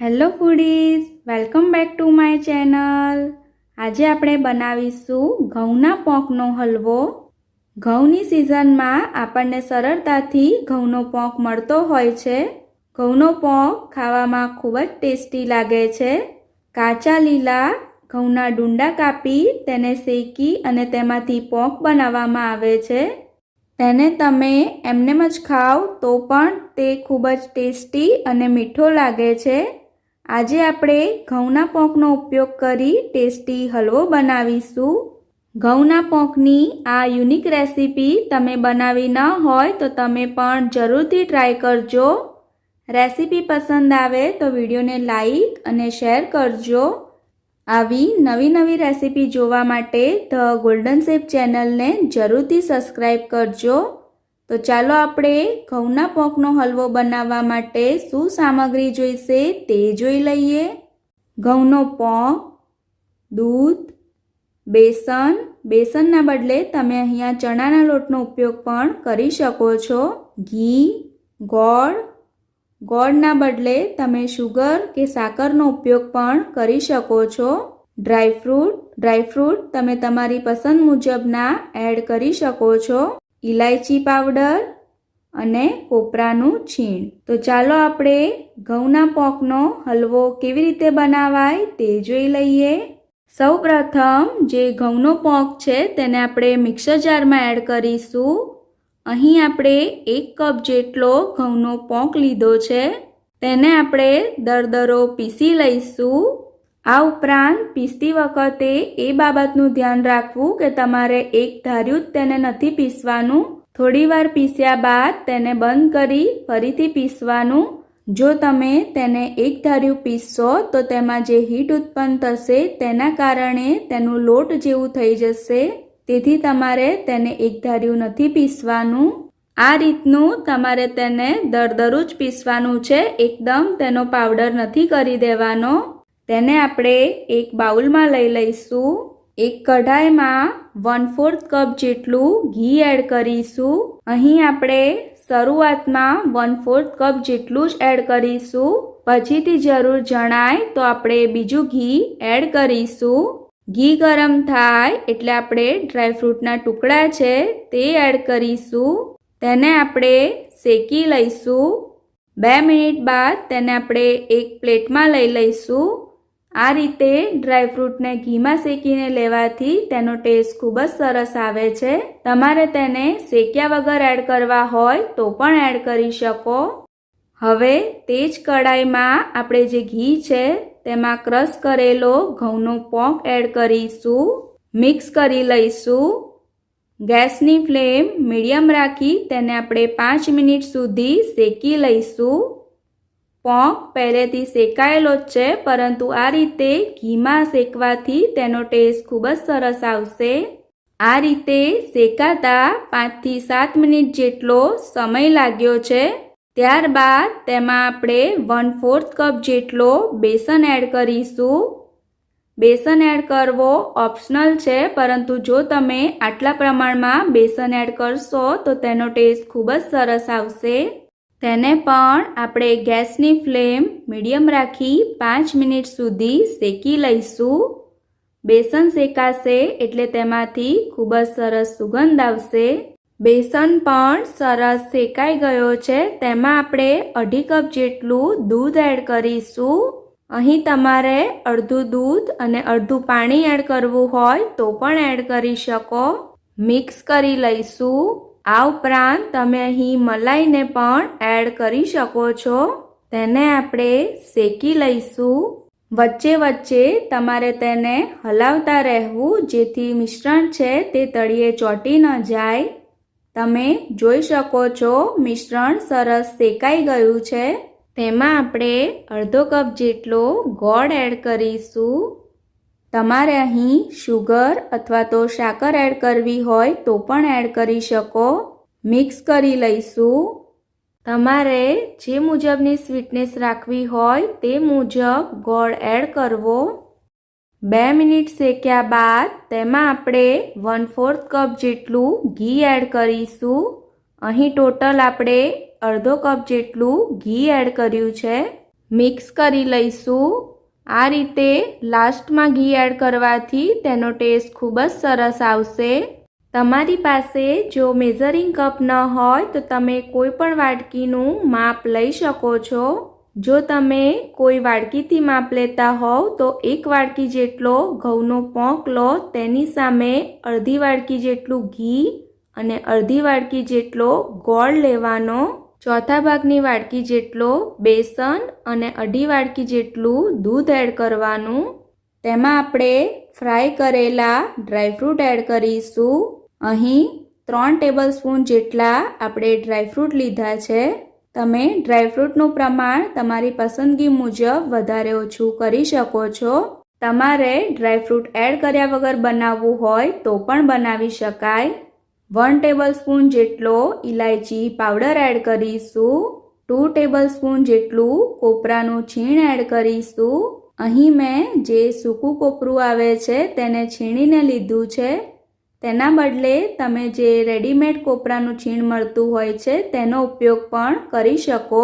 Hello foodies, welcome back to my channel. આજે આપણે બનાવીશું ઘઉંના પોંકનો હલવો। ઘઉંની સિઝનમાં આપણને સરળતાથી ઘઉંનો પોંક મળતો હોય છે। ઘઉંનો પોંક ખાવામાં ખૂબ જ ટેસ્ટી લાગે છે। કાચા લીલા ઘઉંના ડુંડા કાપી તેને શેકી અને તેમાંથી પોંક બનાવવામાં આવે છે। તેને તમે એમનેમ જ ખાઓ તો પણ તે ખૂબ જ ટેસ્ટી અને મીઠો લાગે છે। આજે આપણે ઘઉંના પોંકનો ઉપયોગ કરી ટેસ્ટી હલવો બનાવીશું। ઘઉંના પોંકની આ યુનિક રેસીપી તમે બનાવી ન હોય તો તમે પણ જરૂરથી ટ્રાય કરજો। રેસીપી પસંદ આવે તો વિડીયોને લાઈક અને શેર કરજો। આવી નવી રેસીપી જોવા માટે ધ ગોલ્ડન શેફ ચેનલને જરૂરથી સબસ્ક્રાઈબ કરજો। તો ચાલો આપણે ઘઉંના પોંકનો હલવો બનાવવા માટે શું સામગ્રી જોઈશે તે જોઈ લઈએ। ઘઉંનો પોંક, દૂધ, બેસનના બદલે તમે અહીંયા ચણાના લોટનો ઉપયોગ પણ કરી શકો છો। ઘી, ગોળના બદલે તમે શુગર કે સાકરનો ઉપયોગ પણ કરી શકો છો। ડ્રાયફ્રૂટ તમે તમારી પસંદ મુજબના એડ કરી શકો છો। ઇલાયચી પાવડર અને કોપરાનું છીણ। તો ચાલો આપણે ઘઉંના પોંકનો હલવો કેવી રીતે બનાવાય તે જોઈ લઈએ। સૌપ્રથમ જે ઘઉંનો પોંક છે તેને આપણે મિક્સર જારમાં એડ કરીશું। અહીં આપણે 1 કપ જેટલો ઘઉંનો પોંક લીધો છે। તેને આપણે દરદરો પીસી લઈશું। આ ઉપરાંત પીસતી વખતે એ બાબતનું ધ્યાન રાખવું કે તમારે એક ધાર્યું જ તેને નથી પીસવાનું। થોડીવાર પીસ્યા બાદ તેને બંધ કરી ફરીથી પીસવાનું। જો તમે તેને એક ધાર્યું પીસશો તો તેમાં જે હીટ ઉત્પન્ન થશે તેના કારણે તેનું લોટ જેવું થઈ જશે। તેથી તમારે તેને એક ધાર્યું નથી પીસવાનું। આ રીતનું તમારે તેને દરદરું જ પીસવાનું છે, એકદમ તેનો પાવડર નથી કરી દેવાનો। તેને આપણે એક બાઉલમાં લઈ લઈશું। એક કઢાઈમાં 1/4 કપ જેટલું ઘી એડ કરીશું। અહીં આપણે શરૂઆતમાં 1/4 કપ જેટલું જ એડ કરીશું, પછીથી જરૂર જણાય તો આપણે બીજું ઘી એડ કરીશું। ઘી ગરમ થાય એટલે આપણે ડ્રાયફ્રૂટના ટુકડા છે તે એડ કરીશું। તેને આપણે શેકી લઈશું। 2 મિનિટ બાદ તેને આપણે એક પ્લેટમાં લઈ લઈશું। આ રીતે ડ્રાયફ્રૂટને ઘીમાં શેકીને લેવાથી તેનો ટેસ્ટ ખૂબ જ સરસ આવે છે। તમારે તેને શેક્યા વગર એડ કરવા હોય તો પણ એડ કરી શકો। હવે તે જ કડાઈમાં આપણે જે ઘી છે તેમાં ક્રશ કરેલો ઘઉંનો પોંક એડ કરીશું। મિક્સ કરી લઈશું। ગેસની ફ્લેમ મીડિયમ રાખી તેને આપણે 5 મિનિટ સુધી શેકી લઈશું। પોંક પહેલેથી શેકાયેલો જ છે, પરંતુ આ રીતે ઘીમાં શેકવાથી તેનો ટેસ્ટ ખૂબ જ સરસ આવશે। આ રીતે શેકાતા 5 થી 7 મિનિટ જેટલો સમય લાગ્યો છે। ત્યારબાદ તેમાં આપણે 1/4 કપ જેટલો બેસન એડ કરીશું। બેસન એડ કરવો ઓપ્શનલ છે, પરંતુ જો તમે આટલા પ્રમાણમાં બેસન એડ કરશો તો તેનો ટેસ્ટ ખૂબ જ સરસ આવશે। તેને પણ આપણે ગેસની ફ્લેમ મીડિયમ રાખી 5 મિનિટ સુધી શેકી લઈશું। બેસન શેકાશે એટલે તેમાંથી ખૂબ જ સરસ સુગંધ આવશે। બેસન પણ સરસ શેકાઈ ગયો છે। તેમાં આપણે 2.5 કપ જેટલું દૂધ એડ કરીશું। અહીં તમારે અડધું દૂધ અને અડધું પાણી એડ કરવું હોય તો પણ એડ કરી શકો। મિક્સ કરી લઈશું। આ ઉપરાંત તમે અહીં મલાઈને પણ એડ કરી શકો છો। તેને આપણે શેકી લઈશું। વચ્ચે તમારે તેને હલાવતા રહેવું, જેથી મિશ્રણ છે તે તળિયે ચોંટી ન જાય। તમે જોઈ શકો છો મિશ્રણ સરસ શેકાઈ ગયું છે। તેમાં આપણે 1/2 કપ જેટલો ગોળ એડ કરીશું। તમારે અહીં શુગર અથવા તો સાકર એડ કરવી હોય તો પણ એડ કરી શકો। મિક્સ કરી લઈશું। તમારે જે મુજબની સ્વીટનેસ રાખવી હોય તે મુજબ ગોળ એડ કરવો। 2 મિનિટ શેક્યા બાદ તેમાં આપણે 1/4 કપ જેટલું ઘી એડ કરીશું। અહીં ટોટલ આપણે 1/2 કપ જેટલું ઘી એડ કર્યું છે। મિક્સ કરી લઈશું। આ રીતે લાસ્ટમાં ઘી એડ કરવાથી તેનો ટેસ્ટ ખૂબ જ સરસ આવશે। તમારી પાસે જો મેઝરિંગ કપ ન હોય તો તમે કોઈ પણ વાટકીનું માપ લઈ શકો છો। જો તમે કોઈ વાડકીથી માપ લેતા હોવ તો 1 વાડકી જેટલો ઘઉંનો પોંક લો, તેની સામે અડધી વાડકી જેટલું ઘી અને અડધી વાડકી જેટલો ગોળ લેવાનો, ચોથા ભાગની વાડકી જેટલો બેસન અને અડધી વાડકી જેટલું દૂધ એડ કરવાનું। તેમાં આપણે ફ્રાય કરેલા ડ્રાયફ્રૂટ એડ કરીશું। અહીં 3 ટેબલસ્પૂન જેટલા આપણે ડ્રાયફ્રૂટ લીધા છે। તમે ડ્રાયફ્રૂટનું પ્રમાણ તમારી પસંદગી મુજબ વધારે ઓછું કરી શકો છો। તમારે ડ્રાયફ્રૂટ એડ કર્યા વગર બનાવવું હોય તો પણ બનાવી શકાય। 1 ટેબલસ્પૂન જેટલો ઇલાયચી પાવડર એડ કરીશું। 2 ટેબલસ્પૂન જેટલું કોપરાનું છીણ એડ કરીશું। અહીં મેં જે સૂકું કોપરું આવે છે તેને છીણીને લીધું છે। તેના બદલે તમે જે રેડીમેડ કોપરાનું છીણ મળતું હોય છે તેનો ઉપયોગ પણ કરી શકો।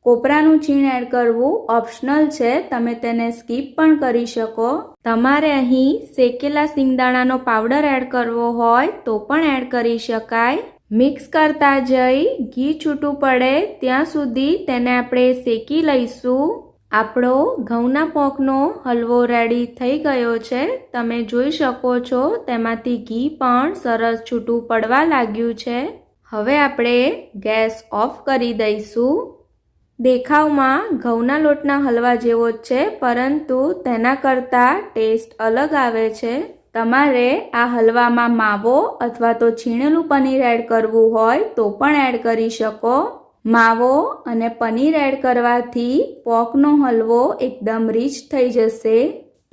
કોપરાનું છીણ એડ કરવું ઓપ્શનલ છે, તમે તેને સ્કીપ પણ કરી શકો। તમારે અહીં શેકેલા સિંગદાણાનો પાવડર એડ કરવો હોય તો પણ એડ કરી શકાય। મિક્સ કરતા જઈ ઘી છૂટું પડે ત્યાં સુધી તેને આપણે શેકી લઈશું। આપણો ઘઉંના પોંકનો હલવો રેડી થઈ ગયો છે। તમે જોઈ શકો છો તેમાંથી ઘી પણ સરસ છૂટું પડવા લાગ્યું છે। હવે આપણે ગેસ ઓફ કરી દઈશું। દેખાવમાં ઘઉંના લોટના હલવા જેવો જ છે, પરંતુ તેના કરતાં ટેસ્ટ અલગ આવે છે। તમારે આ હલવામાં માવો અથવા તો છીણેલું પનીર એડ કરવું હોય તો પણ એડ કરી શકો। માવો અને પનીર એડ કરવાથી પોંકનો હલવો એકદમ રીચ થઈ જશે,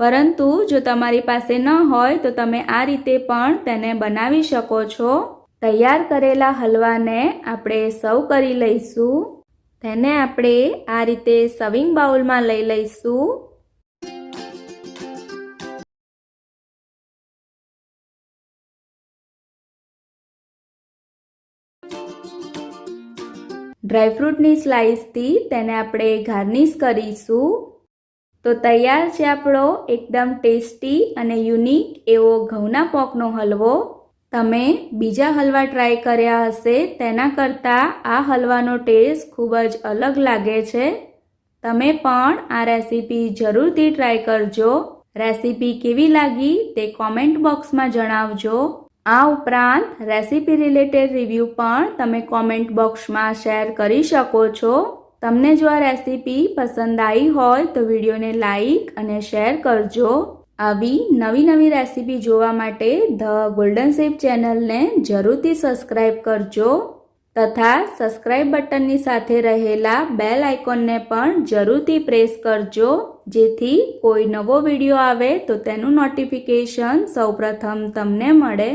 પરંતુ જો તમારી પાસે ન હોય તો તમે આ રીતે પણ તેને બનાવી શકો છો। તૈયાર કરેલા હલવાને આપણે સર્વ કરી લઈશું। તેને આપણે આ રીતે સર્વિંગ બાઉલમાં લઈ લઈશું। ડ્રાયફ્રૂટની સ્લાઇસથી તેને આપણે ગાર્નિશ કરીશું। તો તૈયાર છે આપણો એકદમ ટેસ્ટી અને યુનિક એવો ઘઉંના પોંકનો હલવો। તમે બીજા હલવા ટ્રાય કર્યા હશે તેના કરતાં આ હલવાનો ટેસ્ટ ખૂબ જ અલગ લાગે છે। તમે પણ આ રેસીપી જરૂરથી ટ્રાય કરજો। રેસીપી કેવી લાગી તે કોમેન્ટ બોક્સમાં જણાવજો। આ ઉપરાંત રેસીપી રિલેટેડ રિવ્યૂ પણ તમે કોમેન્ટ બોક્સમાં શેર કરી શકો છો। તમને જો આ રેસીપી પસંદ આવી હોય તો વિડીયોને લાઈક અને શેર કરજો। આવી નવી રેસીપી જોવા માટે ધ ગોલ્ડન શેફ ચેનલને જરૂરથી સબસ્ક્રાઈબ કરજો તથા સબસ્ક્રાઈબ બટનની સાથે રહેલા બેલ આઇકોનને પણ જરૂરથી પ્રેસ કરજો, જેથી કોઈ નવો વિડીયો આવે તો તેનું નોટિફિકેશન સૌપ્રથમ તમને મળે।